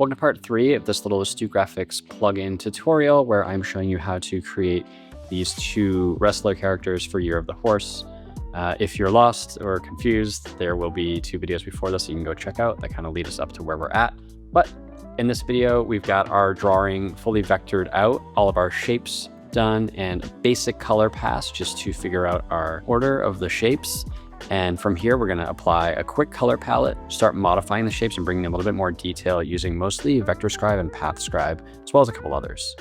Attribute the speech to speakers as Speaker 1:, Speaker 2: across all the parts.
Speaker 1: Welcome to part 3 of this little Astute Graphics plugin tutorial where I'm showing you how to create these 2 wrestler characters for Year of the Horse. If you're lost or confused, there will be 2 videos before this you can go check out that kind of lead us up to where we're at. But in this video, we've got our drawing fully vectored out, all of our shapes done, and a basic color pass just to figure out our order of the shapes. And from here, we're going to apply a quick color palette, start modifying the shapes and bringing in a little bit more detail using mostly Vector Scribe and Path Scribe, as well as a couple others.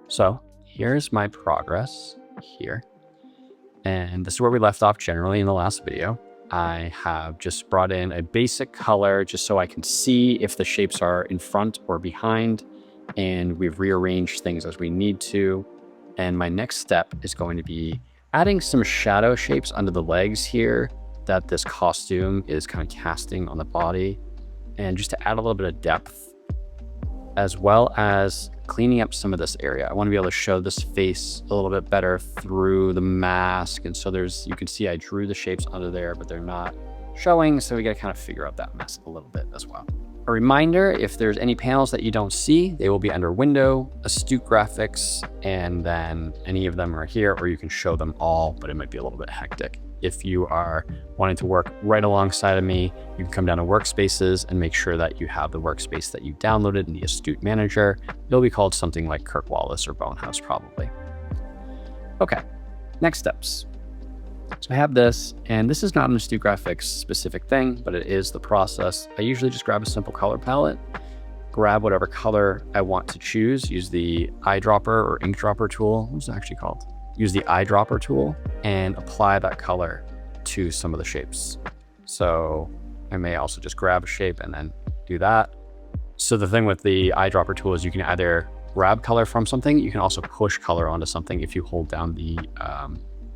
Speaker 1: So here's my progress here. And this is where we left off generally in the last video. I have just brought in a basic color just so I can see if the shapes are in front or behind. And we've rearranged things as we need to. And my next step is going to be adding some shadow shapes under the legs here that this costume is kind of casting on the body, and just to add a little bit of depth, as well as cleaning up some of this area. I want to be able to show this face a little bit better through the mask. And so you can see I drew the shapes under there, but they're not showing. So we got to kind of figure out that mess a little bit as well. A reminder, if there's any panels that you don't see, they will be under Window, Astute Graphics, and then any of them are here, or you can show them all, but it might be a little bit hectic. If you are wanting to work right alongside of me, you can come down to Workspaces and make sure that you have the workspace that you downloaded in the Astute Manager. It'll be called something like Kirk Wallace or Bonehouse probably. Okay, next steps. So I have this, and this is not an Astute Graphics specific thing, but it is the process. I usually just grab a simple color palette, grab whatever color I want to choose, use the Eyedropper or Ink Dropper tool. What's it actually called? Use the Eyedropper tool and apply that color to some of the shapes. So I may also just grab a shape and then do that. So the thing with the Eyedropper tool is you can either grab color from something, you can also push color onto something if you hold down the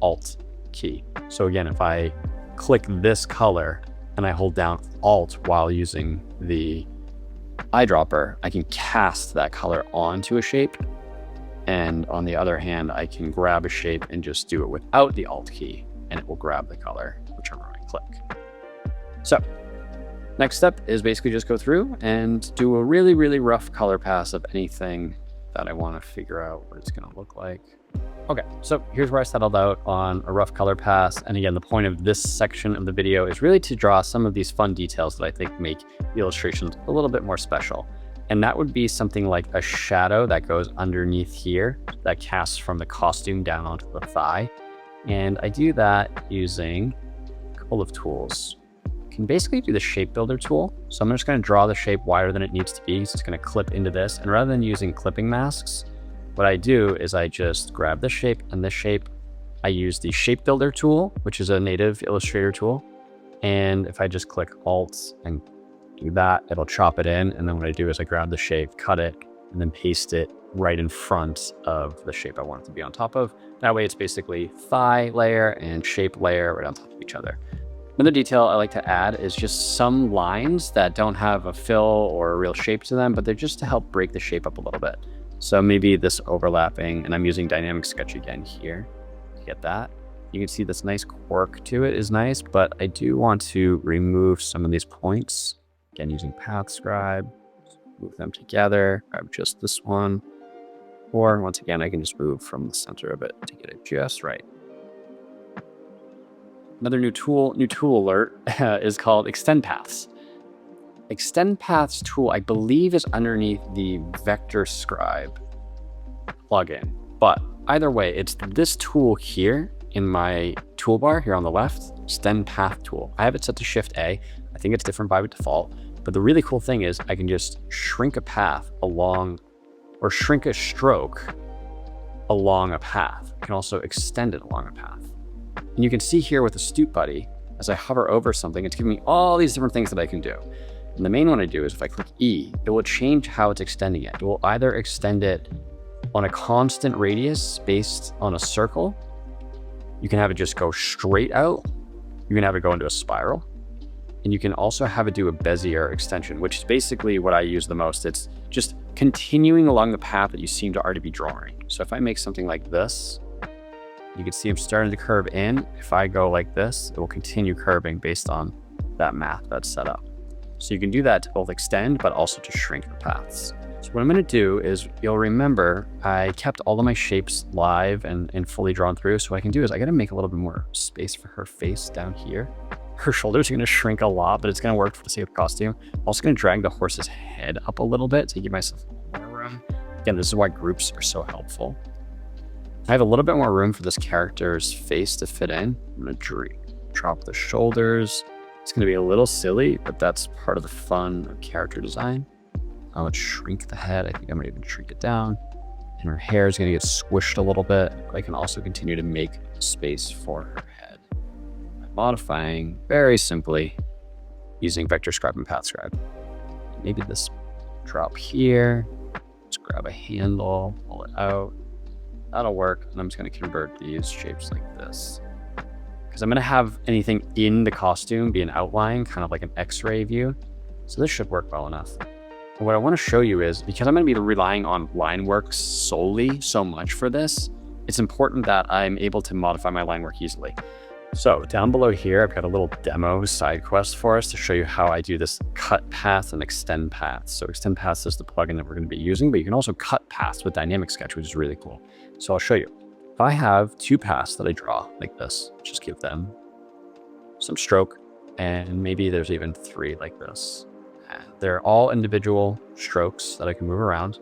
Speaker 1: Alt key. So again, if I click this color and I hold down Alt while using the Eyedropper, I can cast that color onto a shape. And on the other hand, I can grab a shape and just do it without the Alt key, and it will grab the color whichever I click. So next step is basically just go through and do a really, really rough color pass of anything that I want to figure out what it's going to look like. Okay, so here's where I settled out on a rough color pass. And again, the point of this section of the video is really to draw some of these fun details that I think make the illustrations a little bit more special. And that would be something like a shadow that goes underneath here that casts from the costume down onto the thigh. And I do that using a couple of tools. You can basically do the shape builder tool. So I'm just going to draw the shape wider than it needs to be. So it's going to clip into this. And rather than using clipping masks, what I do is I just grab this shape and this shape. I use the shape builder tool, which is a native Illustrator tool. And if I just click Alt and do that, it'll chop it in. And then what I do is I grab the shape, cut it, and then paste it right in front of the shape I want it to be on top of. That way it's basically thigh layer and shape layer right on top of each other. Another detail I like to add is just some lines that don't have a fill or a real shape to them, but they're just to help break the shape up a little bit. So maybe this overlapping, and I'm using dynamic sketch again here to get that. You can see this nice quirk to it is nice, but I do want to remove some of these points. Again, using Path Scribe, move them together, grab just this one. Or once again, I can just move from the center of it to get it just right. Another new tool alert is called Extend Paths. Extend Paths tool, I believe, is underneath the Vector Scribe plugin. But either way, it's this tool here in my toolbar here on the left, Extend Path tool. I have it set to Shift A. I think it's different by default. But the really cool thing is I can just shrink a path along, or shrink a stroke along a path. I can also extend it along a path. And you can see here with Astute Buddy, as I hover over something, it's giving me all these different things that I can do. And the main one I do is if I click E, it will change how it's extending it. It will either extend it on a constant radius based on a circle. You can have it just go straight out. You can have it go into a spiral. And you can also have it do a Bezier extension, which is basically what I use the most. It's just continuing along the path that you seem to already be drawing. So if I make something like this, you can see I'm starting to curve in. If I go like this, it will continue curving based on that math that's set up. So you can do that to both extend, but also to shrink the paths. So what I'm going to do is, you'll remember I kept all of my shapes live and fully drawn through. So what I can do is I got to make a little bit more space for her face down here. Her shoulders are going to shrink a lot, but it's going to work for the sake of the costume. I'm also going to drag the horse's head up a little bit to give myself more room. Again, this is why groups are so helpful. I have a little bit more room for this character's face to fit in. I'm going to drop the shoulders. It's going to be a little silly, but that's part of the fun of character design. Let's shrink the head. I think I'm going to even shrink it down. And her hair is going to get squished a little bit. But I can also continue to make space for her head by modifying very simply using vector scribe and path scribe. Maybe this drop here. Let's grab a handle, pull it out. That'll work. And I'm just going to convert these shapes like this, because I'm going to have anything in the costume be an outline, kind of like an X-ray view. So this should work well enough. And what I want to show you is, because I'm going to be relying on line work solely so much for this, it's important that I'm able to modify my line work easily. So down below here, I've got a little demo side quest for us to show you how I do this cut path and extend path. So extend paths is the plugin that we're going to be using, but you can also cut paths with Dynamic Sketch, which is really cool. So I'll show you. If I have two paths that I draw like this, just give them some stroke, and maybe there's even three like this. And they're all individual strokes that I can move around.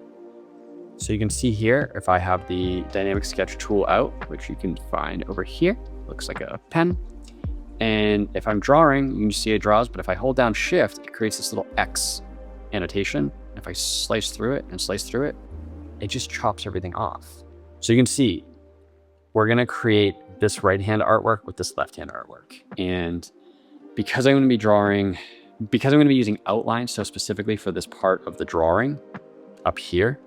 Speaker 1: So you can see here, if I have the Dynamic Sketch tool out, which you can find over here, looks like a pen. And if I'm drawing, you can see it draws, but if I hold down Shift, it creates this little X annotation. If I slice through it and slice through it, it just chops everything off. So you can see, we're going to create this right-hand artwork with this left-hand artwork. And because I'm going to be using outlines so specifically for this part of the drawing up here,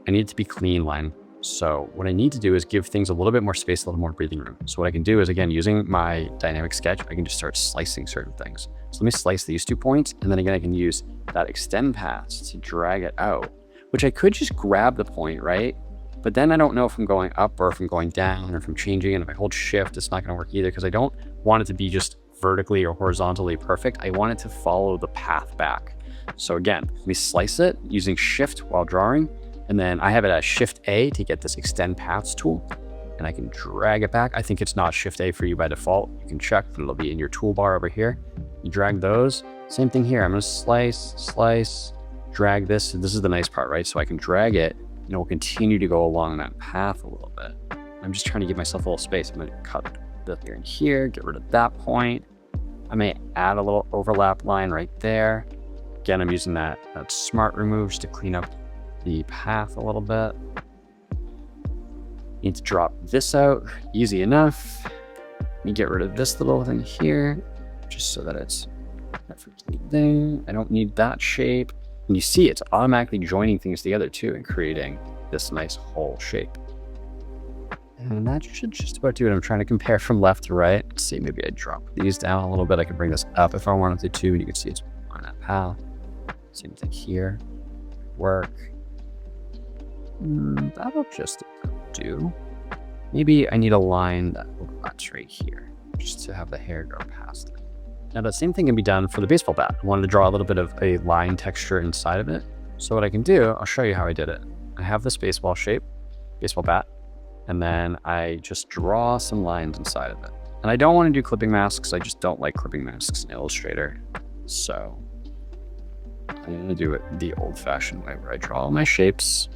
Speaker 1: I need it to be clean line. So what I need to do is give things a little bit more space, a little more breathing room. So what I can do is, again, using my Dynamic Sketch, I can just start slicing certain things. So let me slice these 2 points. And then again, I can use that extend path to drag it out, which I could just grab the point, right? But then I don't know if I'm going up or if I'm going down or if I'm changing. And if I hold Shift, it's not going to work either, because I don't want it to be just vertically or horizontally perfect. I want it to follow the path back. So again, let me slice it using Shift while drawing. And then I have it as Shift A to get this extend paths tool. And I can drag it back. I think it's not Shift A for you by default. You can check, but it'll be in your toolbar over here. You drag those. Same thing here. I'm going to slice, drag this. And this is the nice part, right? So I can drag it, and it will continue to go along that path a little bit. I'm just trying to give myself a little space. I'm going to cut this here and here, get rid of that point. I may add a little overlap line right there. Again, I'm using that smart remove just to clean up the path a little bit. Need to drop this out, easy enough. Let me get rid of this little thing here, just so that it's perfectly there. I don't need that shape. And you see it's automatically joining things together too and creating this nice whole shape. And that should just about do it. I'm trying to compare from left to right. Let's see, maybe I drop these down a little bit. I can bring this up if I wanted to too, and you can see it's on that path. Same thing here. Work. That'll just do. Maybe I need a line that overlaps right here, just to have the hair go past it. Now that same thing can be done for the baseball bat. I wanted to draw a little bit of a line texture inside of it. So what I can do, I'll show you how I did it. I have this baseball shape, baseball bat, and then I just draw some lines inside of it. And I don't want to do clipping masks. I just don't like clipping masks in Illustrator. So I'm going to do it the old-fashioned way, where I draw all my shapes.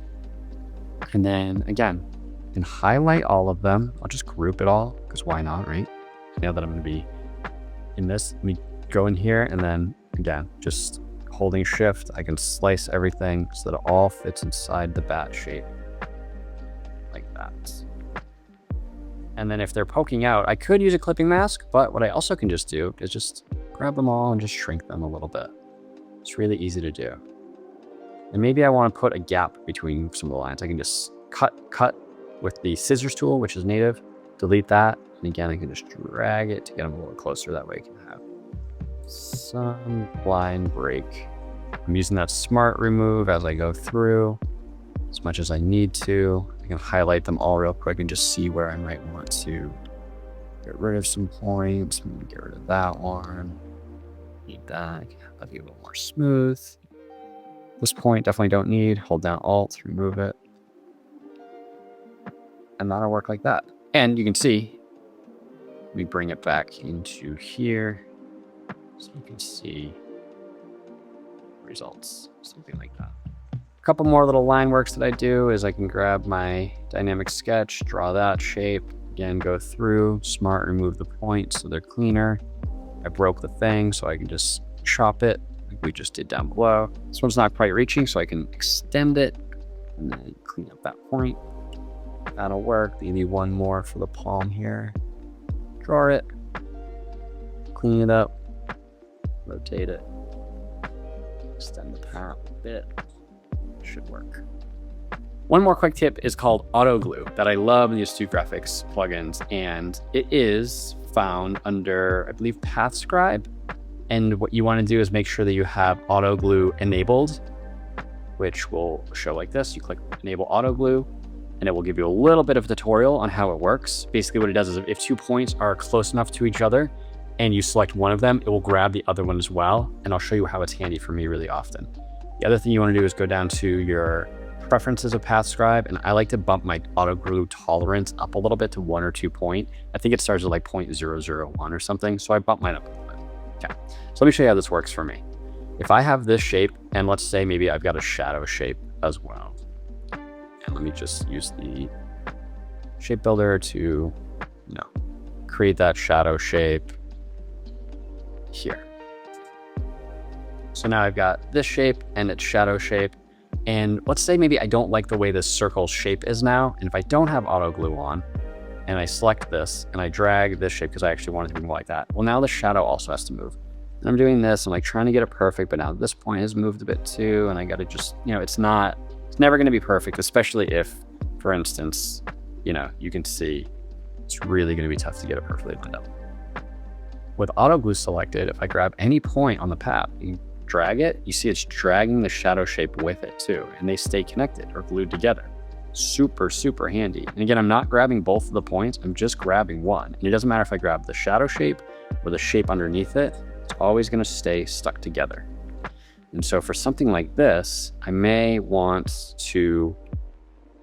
Speaker 1: And then again, I can highlight all of them. I'll just group it all, because why not, right? Now that I'm going to be in this, let me go in here, and then again, just holding Shift, I can slice everything so that it all fits inside the bat shape like that. And then if they're poking out, I could use a clipping mask, but what I also can just do is just grab them all and just shrink them a little bit. It's really easy to do. And maybe I want to put a gap between some of the lines. I can just cut with the scissors tool, which is native, delete that. And again, I can just drag it to get them a little closer. That way I can have some line break. I'm using that smart remove as I go through as much as I need to. I can highlight them all real quick and just see where I might want to get rid of some points. Get rid of that one. Need that. That'd be a little more smooth. This point definitely don't need. Hold down Alt, remove it. And that'll work like that. And you can see, let me bring it back into here so you can see results, something like that. A couple more little line works that I do is I can grab my dynamic sketch, draw that shape, again, go through, smart, remove the points so they're cleaner. I broke the thing, so I can just chop it like we just did down below. This one's not quite reaching, so I can extend it and then clean up that point. That'll work. You need one more for the palm here. Draw it, clean it up, rotate it, extend the path a bit. Should work. One more quick tip is called AutoGlue that I love in the Astute Graphics plugins, and it is found under, I believe, PathScribe. And what you want to do is make sure that you have AutoGlue enabled, which will show like this. You click Enable AutoGlue, and it will give you a little bit of a tutorial on how it works. Basically, what it does is if two points are close enough to each other and you select one of them, it will grab the other one as well. And I'll show you how it's handy for me really often. The other thing you want to do is go down to your preferences of PathScribe, and I like to bump my AutoGlue tolerance up a little bit to 1 or 2 point. I think it starts at like 0.001 or something, so I bump mine up a little bit. Okay, so let me show you how this works for me. If I have this shape, and let's say maybe I've got a shadow shape as well, and let me just use the shape builder to, create that shadow shape here. So now I've got this shape and its shadow shape. And let's say maybe I don't like the way this circle shape is now. And if I don't have AutoGlue on and I select this and I drag this shape because I actually want it to be more like that. Well, now the shadow also has to move. And I'm doing this, I'm like trying to get it perfect, but now this point has moved a bit too. And I got to just, it's never going to be perfect, especially if, for instance, you can see it's really going to be tough to get it perfectly lined up. With AutoGlue selected, if I grab any point on the path, you drag it, you see it's dragging the shadow shape with it too, and they stay connected or glued together. Super, super handy. And again, I'm not grabbing both of the points, I'm just grabbing one. And it doesn't matter if I grab the shadow shape or the shape underneath it, it's always going to stay stuck together. And so for something like this, I may want to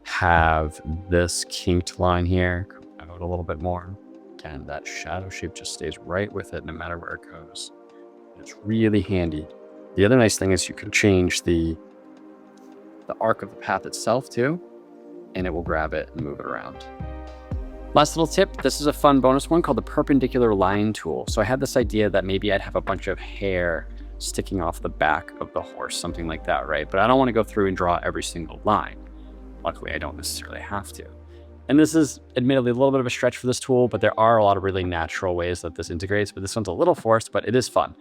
Speaker 1: have this kinked line here come out a little bit more. Again, that shadow shape just stays right with it no matter where it goes. It's really handy. The other nice thing is you can change the arc of the path itself too, and it will grab it and move it around. Last little tip, this is a fun bonus one called the perpendicular line tool. So I had this idea that maybe I'd have a bunch of hair sticking off the back of the horse, something like that, right? But I don't want to go through and draw every single line. Luckily, I don't necessarily have to. And this is admittedly a little bit of a stretch for this tool, but there are a lot of really natural ways that this integrates, but this one's a little forced, but it is fun.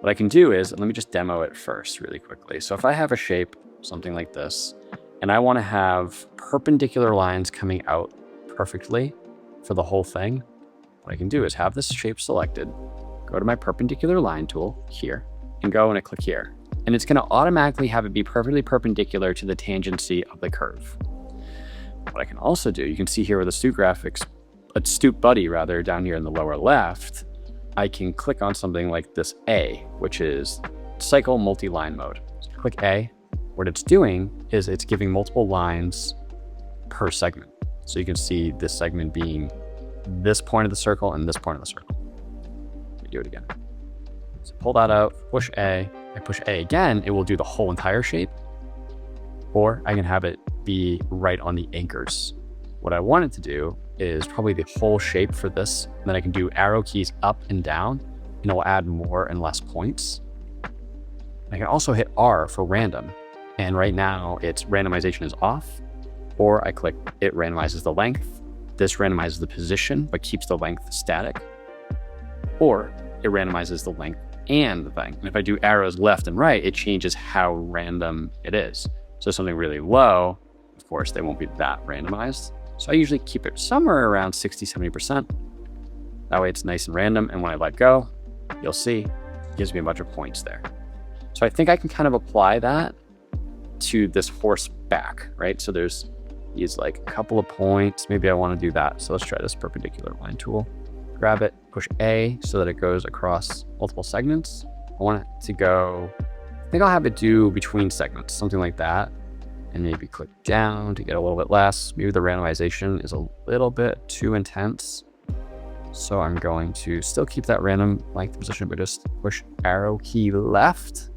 Speaker 1: What I can do is, let me just demo it first really quickly. So if I have a shape, something like this, and I want to have perpendicular lines coming out perfectly for the whole thing, what I can do is have this shape selected, go to my perpendicular line tool here, and go and I click here. And it's going to automatically have it be perfectly perpendicular to the tangency of the curve. What I can also do, you can see here with Astute Graphics, Astute Buddy rather, down here in the lower left, I can click on something like this A, which is cycle multi-line mode. So click A. What it's doing is it's giving multiple lines per segment. So you can see this segment being this point of the circle and this point of the circle. Let me do it again. So pull that out, push A. I push A again, it will do the whole entire shape. Or I can have it be right on the anchors. What I want it to do is probably the whole shape for this. And then I can do arrow keys up and down, and it will add more and less points. I can also hit R for random. And right now its randomization is off. Or I click, it randomizes the length. This randomizes the position, but keeps the length static. Or it randomizes the length and the thing. And if I do arrows left and right, it changes how random it is. So something really low, of course, they won't be that randomized. So I usually keep it somewhere around 60, 70%. That way it's nice and random. And when I let go, you'll see it gives me a bunch of points there. So I think I can kind of apply that to this horse back, right? So there's these like a couple of points. Maybe I want to do that. So let's try this perpendicular line tool. Grab it, push A so that it goes across multiple segments. I want it to go, I think I'll have it do between segments, something like that. And maybe click down to get a little bit less. Maybe the randomization is a little bit too intense. So I'm going to still keep that random length position, but just push arrow key left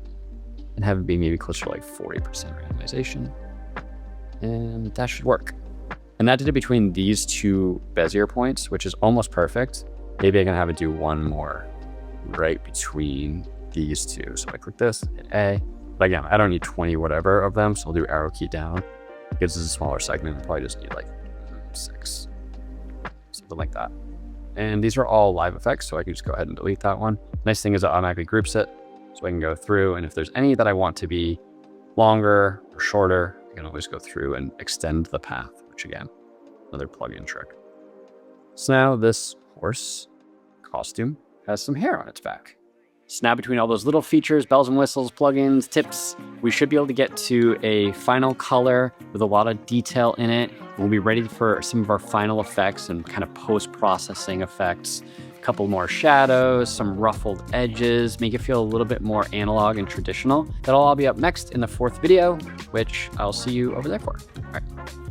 Speaker 1: and have it be maybe closer to like 40% randomization. And that should work. And that did it between these two Bezier points, which is almost perfect. Maybe I can have it do one more right between these two. So I click this, hit A. But again, I don't need 20 whatever of them, so I'll do arrow key down. Because it's a smaller segment, I probably just need like 6, something like that. And these are all live effects, so I can just go ahead and delete that one. Nice thing is it automatically groups it, so I can go through, and if there's any that I want to be longer or shorter, I can always go through and extend the path, which again, another plugin trick. So now this horse costume has some hair on its back. So now between all those little features, bells and whistles, plugins, tips, we should be able to get to a final color with a lot of detail in it. We'll be ready for some of our final effects and kind of post-processing effects. A couple more shadows, some ruffled edges, make it feel a little bit more analog and traditional. That'll all be up next in the 4th video, which I'll see you over there for. All right.